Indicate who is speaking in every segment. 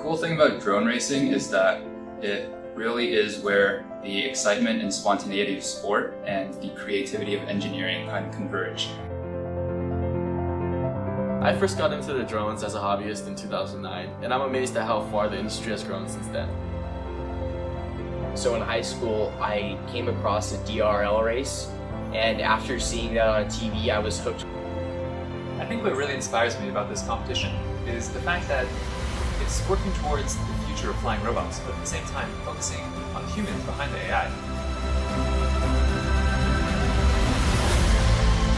Speaker 1: cool thing about drone racing is that it really is where the excitement and spontaneity of sport and the creativity of engineering kind of converge.
Speaker 2: I first got into the drones as a hobbyist in 2009, and I'm amazed at how far the industry has grown since then.
Speaker 3: So in high school, I came across a DRL race, and after seeing that on TV, I was hooked.
Speaker 4: I think what really inspires me about this competition is the fact that it's working towards the future of flying robots, but at the same time focusing on the humans behind the AI.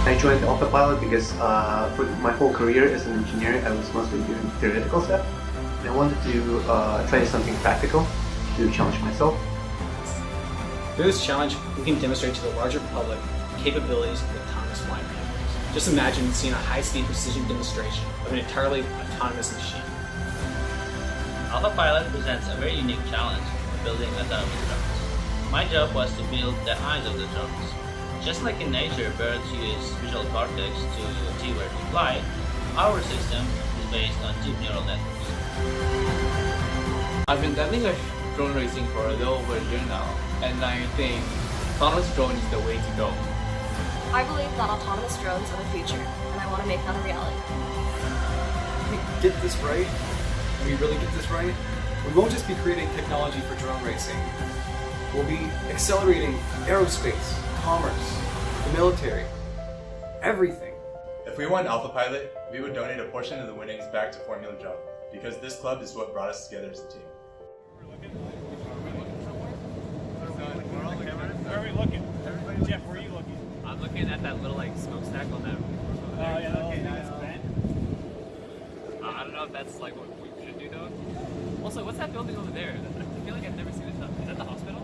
Speaker 5: I joined AlphaPilot because for my whole career as an engineer, I was mostly doing theoretical stuff. And I wanted to try something practical to challenge myself.
Speaker 6: Through this challenge, we can demonstrate to the larger public the capabilities of autonomous flying vehicles. Just imagine seeing a high-speed precision demonstration of an entirely autonomous machine.
Speaker 7: AlphaPilot presents a very unique challenge of building autonomous drones. My job was to build the eyes of the drones. Just like in nature, birds use visual cortex to see where to fly, our system is based on deep neural networks.
Speaker 8: I've been dabbling with drone racing for a little over a year now, and I think autonomous drone is the way to go.
Speaker 9: I believe that autonomous drones are the future, and I want to make that a reality.
Speaker 10: If we get this right, we really get this right, we won't just be creating technology for drone racing. We'll be accelerating aerospace, commerce, the military, everything.
Speaker 11: If we won AlphaPilot, we would donate a portion of the winnings back to Formula Job, because this club is what brought us together as a team.
Speaker 12: Where are we looking? Jeff, where are you looking?
Speaker 13: I'm looking at that little smokestack on that.
Speaker 12: Oh yeah, okay, nice.
Speaker 13: I don't know if that's what we should do though. Also, what's that building over there? I feel like I've never seen it. Is that the hospital?